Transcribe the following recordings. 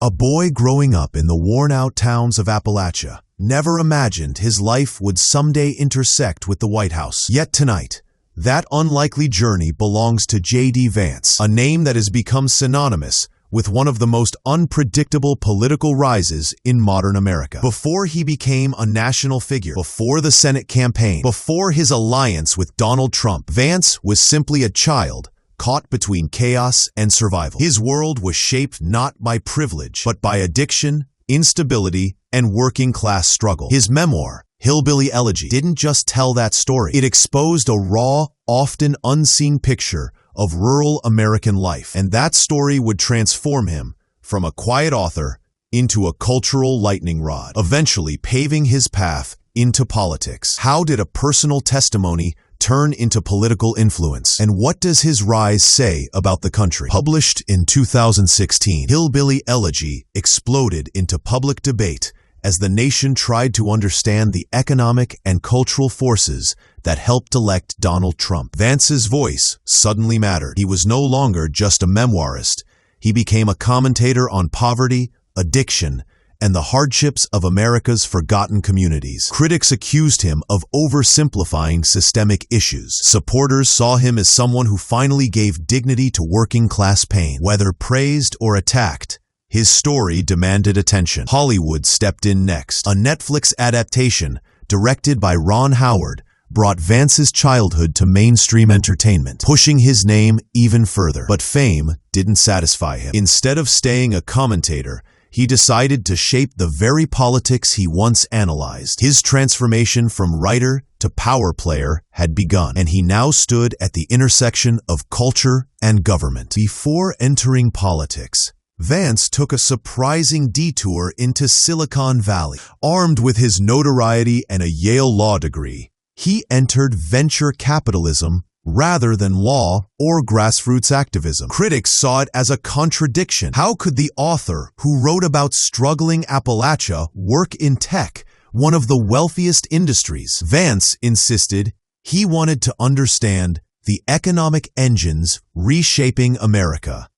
A boy growing up in the worn-out towns of Appalachia never imagined his life would someday intersect with the White House. Yet tonight, that unlikely journey belongs to J.D. Vance, a name that has become synonymous with one of the most unpredictable political rises in modern America. Before he became a national figure, before the Senate campaign, before his alliance with Donald Trump, Vance was simply a child caught between chaos and survival. His world was shaped not by privilege, but by addiction, instability, and working-class struggle. His memoir, Hillbilly Elegy, didn't just tell that story. It exposed a raw, often unseen picture of rural American life, and that story would transform him from a quiet author into a cultural lightning rod, eventually paving his path into politics. How did a personal testimony turn into political influence? And what does his rise say about the country? Published in 2016, Hillbilly Elegy exploded into public debate as the nation tried to understand the economic and cultural forces that helped elect Donald Trump. Vance's voice suddenly mattered. He was no longer just a memoirist. He became a commentator on poverty, addiction, and the hardships of America's forgotten communities. Critics accused him of oversimplifying systemic issues. Supporters saw him as someone who finally gave dignity to working-class pain. Whether praised or attacked, his story demanded attention. Hollywood stepped in next. A Netflix adaptation, directed by Ron Howard, brought Vance's childhood to mainstream entertainment, pushing his name even further. But fame didn't satisfy him. Instead of staying a commentator, he decided to shape the very politics he once analyzed. His transformation from writer to power player had begun, and he now stood at the intersection of culture and government. Before entering politics, Vance took a surprising detour into Silicon Valley. Armed with his notoriety and a Yale law degree, he entered venture capitalism rather than law or grassroots activism. Critics saw it as a contradiction. How could the author who wrote about struggling Appalachia work in tech, one of the wealthiest industries? Vance insisted he wanted to understand the economic engines reshaping America.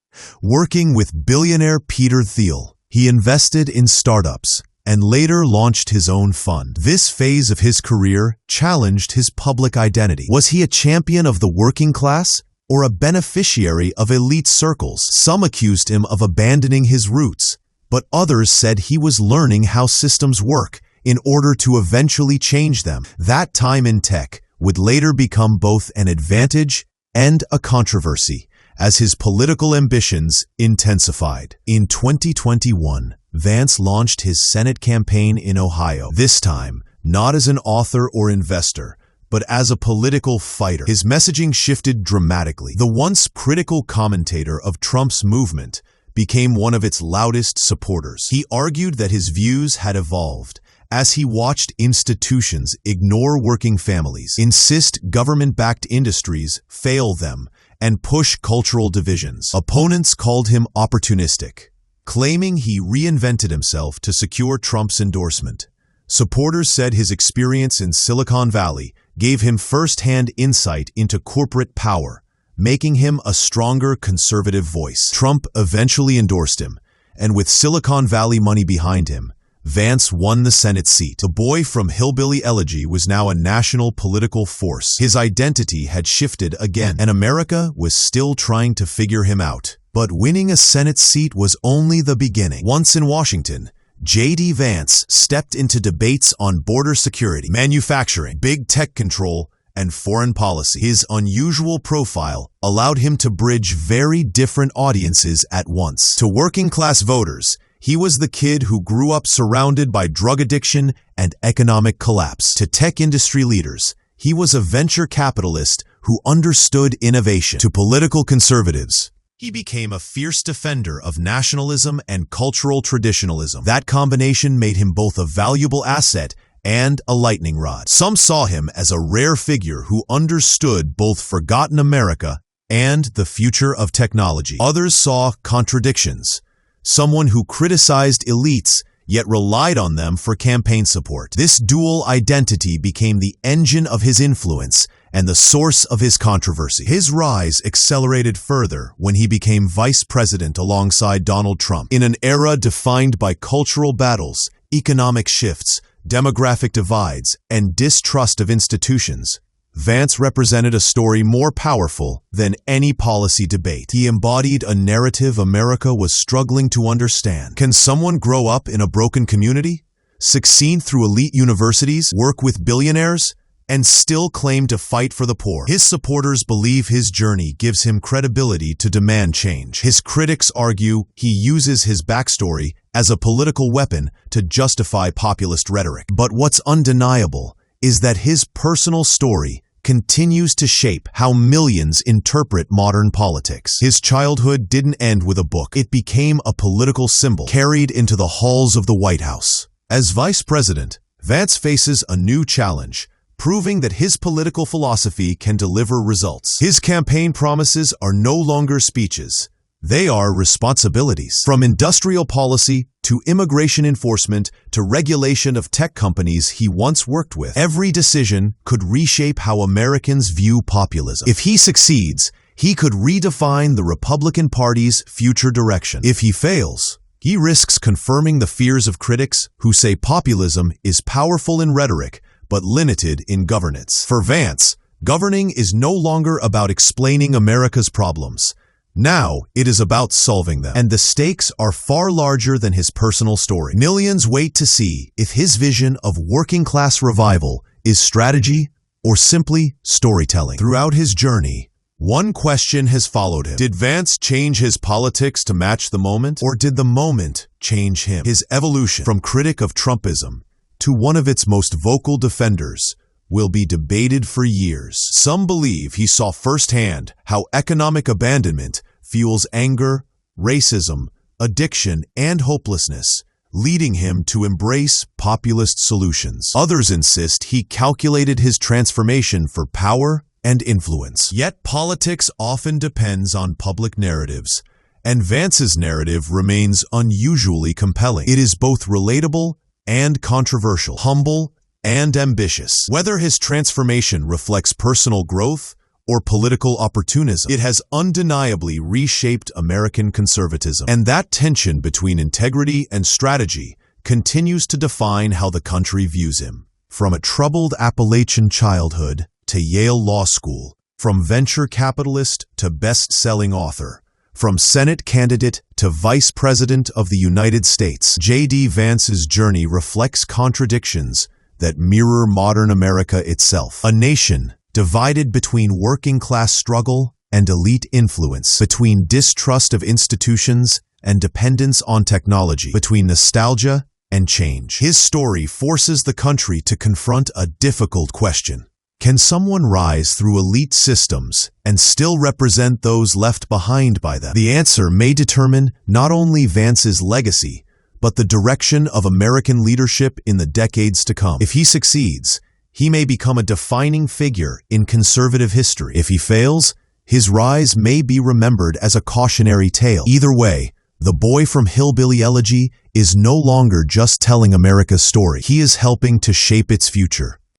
Working with billionaire Peter Thiel, he invested in startups and later launched his own fund. This phase of his career challenged his public identity. Was he a champion of the working class or a beneficiary of elite circles? Some accused him of abandoning his roots, but others said he was learning how systems work in order to eventually change them. That time in tech would later become both an advantage and a controversy as his political ambitions intensified. In 2021, Vance launched his Senate campaign in Ohio, this time not as an author or investor, but as a political fighter. His messaging shifted dramatically. The once critical commentator of Trump's movement became one of its loudest supporters. He argued that his views had evolved as he watched institutions ignore working families, insist government-backed industries fail them, and push cultural divisions. Opponents called him opportunistic, claiming he reinvented himself to secure Trump's endorsement. Supporters said his experience in Silicon Valley gave him first-hand insight into corporate power, making him a stronger conservative voice. Trump eventually endorsed him, and with Silicon Valley money behind him, Vance won the Senate seat. The boy from Hillbilly Elegy was now a national political force. His identity had shifted again, and America was still trying to figure him out. But winning a Senate seat was only the beginning. Once in Washington, J.D. Vance stepped into debates on border security, manufacturing, big tech control, and foreign policy. His unusual profile allowed him to bridge very different audiences at once. To working-class voters, he was the kid who grew up surrounded by drug addiction and economic collapse. To tech industry leaders, he was a venture capitalist who understood innovation. To political conservatives, he became a fierce defender of nationalism and cultural traditionalism. That combination made him both a valuable asset and a lightning rod. Some saw him as a rare figure who understood both forgotten America and the future of technology. Others saw contradictions. Someone who criticized elites yet relied on them for campaign support. This dual identity became the engine of his influence and the source of his controversy. His rise accelerated further when he became vice president alongside Donald Trump. In an era defined by cultural battles, economic shifts, demographic divides, and distrust of institutions, Vance represented a story more powerful than any policy debate. He embodied a narrative America was struggling to understand. Can someone grow up in a broken community, succeed through elite universities, work with billionaires, and still claim to fight for the poor? His supporters believe his journey gives him credibility to demand change. His critics argue he uses his backstory as a political weapon to justify populist rhetoric. But what's undeniable is that his personal story continues to shape how millions interpret modern politics. His childhood didn't end with a book. It became a political symbol carried into the halls of the White House. As vice president, Vance faces a new challenge, proving that his political philosophy can deliver results. His campaign promises are no longer speeches. They are responsibilities. From industrial policy to immigration enforcement to regulation of tech companies he once worked with, every decision could reshape how Americans view populism. If he succeeds, he could redefine the Republican Party's future direction. If he fails, he risks confirming the fears of critics who say populism is powerful in rhetoric but limited in governance. For Vance, governing is no longer about explaining America's problems. Now, it is about solving them. And the stakes are far larger than his personal story. Millions wait to see if his vision of working-class revival is strategy or simply storytelling. Throughout his journey, one question has followed him. Did Vance change his politics to match the moment? Or did the moment change him? His evolution from critic of Trumpism to one of its most vocal defenders will be debated for years. Some believe he saw firsthand how economic abandonment fuels anger, racism, addiction, and hopelessness, leading him to embrace populist solutions. Others insist he calculated his transformation for power and influence. Yet politics often depends on public narratives, and Vance's narrative remains unusually compelling. It is both relatable and controversial, humble and ambitious. Whether his transformation reflects personal growth or political opportunism, it has undeniably reshaped American conservatism. And that tension between integrity and strategy continues to define how the country views him. From a troubled Appalachian childhood to Yale Law School, from venture capitalist to best-selling author, from Senate candidate to Vice President of the United States, J.D. Vance's journey reflects contradictions that mirror modern America itself. A nation divided between working-class struggle and elite influence, between distrust of institutions and dependence on technology, between nostalgia and change. His story forces the country to confront a difficult question. Can someone rise through elite systems and still represent those left behind by them? The answer may determine not only Vance's legacy, but the direction of American leadership in the decades to come. If he succeeds, he may become a defining figure in conservative history. If he fails, his rise may be remembered as a cautionary tale. Either way, the boy from Hillbilly Elegy is no longer just telling America's story. He is helping to shape its future.